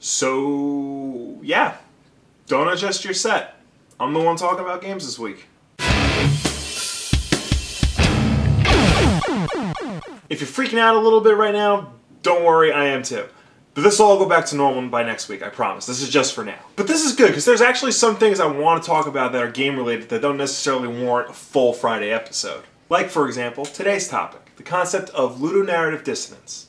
So, yeah. Don't adjust your set. I'm the one talking about games this week. If you're freaking out a little bit right now, don't worry, I am too. But this will all go back to normal by next week, I promise. This is just for now. But this is good, because there's actually some things I want to talk about that are game-related that don't necessarily warrant a full Friday episode. Like, for example, today's topic, the concept of ludonarrative dissonance.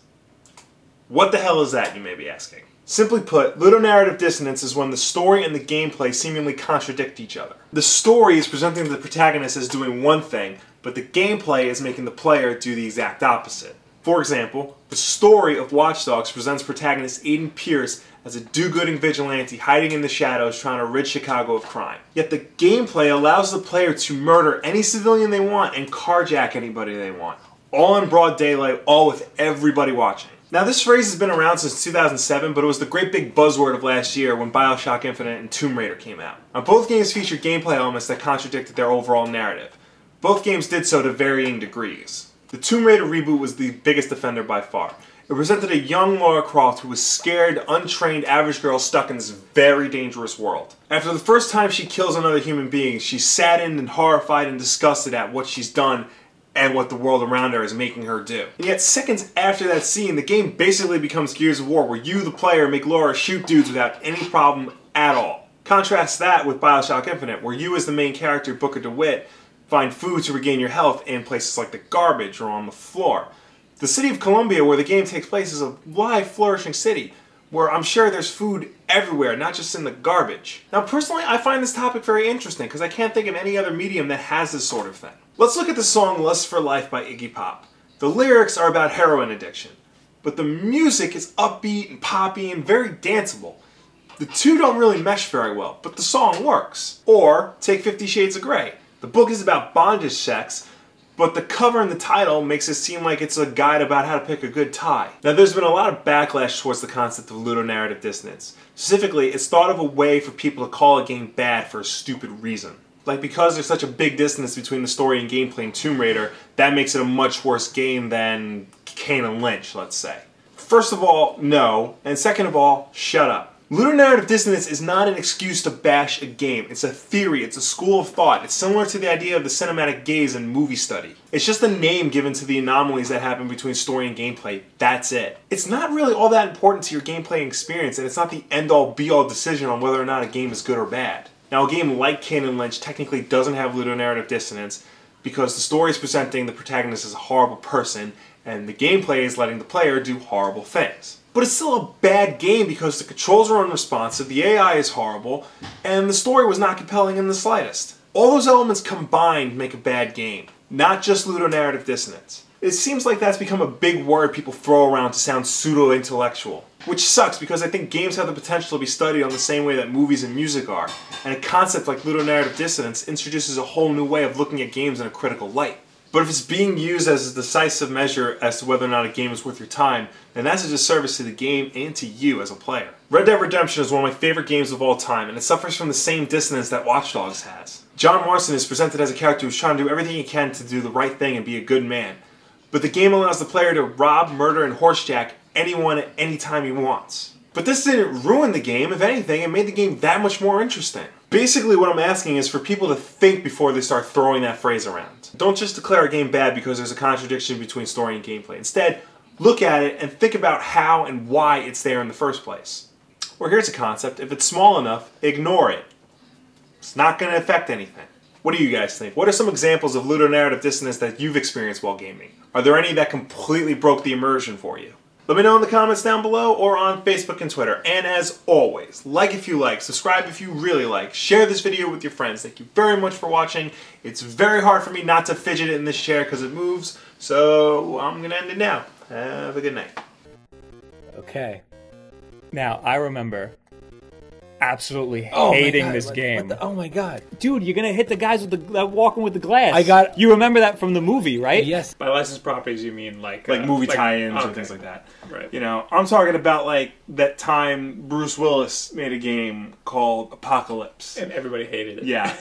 What the hell is that, you may be asking? Simply put, ludonarrative dissonance is when the story and the gameplay seemingly contradict each other. The story is presenting the protagonist as doing one thing, but the gameplay is making the player do the exact opposite. For example, the story of Watch Dogs presents protagonist Aiden Pierce as a do-gooding vigilante hiding in the shadows trying to rid Chicago of crime. Yet the gameplay allows the player to murder any civilian they want and carjack anybody they want. All in broad daylight, all with everybody watching. Now this phrase has been around since 2007, but it was the great big buzzword of last year when Bioshock Infinite and Tomb Raider came out. Now both games featured gameplay elements that contradicted their overall narrative. Both games did so to varying degrees. The Tomb Raider reboot was the biggest offender by far. It presented a young Lara Croft who was scared, untrained, average girl stuck in this very dangerous world. After the first time she kills another human being, she's saddened and horrified and disgusted at what she's done and what the world around her is making her do. And yet seconds after that scene, the game basically becomes Gears of War, where you, the player, make Lara shoot dudes without any problem at all. Contrast that with Bioshock Infinite, where you as the main character, Booker DeWitt, find food to regain your health in places like the garbage or on the floor. The city of Columbia, where the game takes place, is a live, flourishing city, where I'm sure there's food everywhere, not just in the garbage. Now personally, I find this topic very interesting, because I can't think of any other medium that has this sort of thing. Let's look at the song Lust for Life by Iggy Pop. The lyrics are about heroin addiction, but the music is upbeat and poppy and very danceable. The two don't really mesh very well, but the song works. Or, take 50 Shades of Grey. The book is about bondage sex, but the cover and the title makes it seem like it's a guide about how to pick a good tie. Now there's been a lot of backlash towards the concept of ludonarrative dissonance. Specifically, it's thought of a way for people to call a game bad for a stupid reason. Like, because there's such a big distance between the story and gameplay in Tomb Raider, that makes it a much worse game than Kane and Lynch, let's say. First of all, no. And second of all, shut up. Ludonarrative dissonance is not an excuse to bash a game. It's a theory, it's a school of thought. It's similar to the idea of the cinematic gaze in movie study. It's just a name given to the anomalies that happen between story and gameplay. That's it. It's not really all that important to your gameplay experience, and it's not the end-all be-all decision on whether or not a game is good or bad. Now a game like Kane and Lynch technically doesn't have ludonarrative dissonance because the story is presenting the protagonist as a horrible person, and the gameplay is letting the player do horrible things. But it's still a bad game because the controls are unresponsive, the AI is horrible, and the story was not compelling in the slightest. All those elements combined make a bad game, not just ludonarrative dissonance. It seems like that's become a big word people throw around to sound pseudo-intellectual. Which sucks because I think games have the potential to be studied on the same way that movies and music are, and a concept like ludonarrative dissonance introduces a whole new way of looking at games in a critical light. But if it's being used as a decisive measure as to whether or not a game is worth your time, then that's a disservice to the game and to you as a player. Red Dead Redemption is one of my favorite games of all time, and it suffers from the same dissonance that Watch Dogs has. John Marston is presented as a character who's trying to do everything he can to do the right thing and be a good man. But the game allows the player to rob, murder, and horsejack anyone at any time he wants. But this didn't ruin the game. If anything, it made the game that much more interesting. Basically what I'm asking is for people to think before they start throwing that phrase around. Don't just declare a game bad because there's a contradiction between story and gameplay. Instead, look at it and think about how and why it's there in the first place. Or here's a concept, if it's small enough, ignore it. It's not going to affect anything. What do you guys think? What are some examples of ludonarrative dissonance that you've experienced while gaming? Are there any that completely broke the immersion for you? Let me know in the comments down below or on Facebook and Twitter. And as always, like if you like, subscribe if you really like, share this video with your friends. Thank you very much for watching. It's very hard for me not to fidget in this chair because it moves, so I'm going to end it now. Have a good night. Okay. Now, I remember absolutely hating this game. Oh my god. Dude, you're gonna hit the guys with the walking with the glass. You remember that from the movie, right? Yes. By licensed properties, you mean like movie tie-ins and things like that. Right. You know, I'm talking about like that time Bruce Willis made a game called Apocalypse. And everybody hated it. Yeah.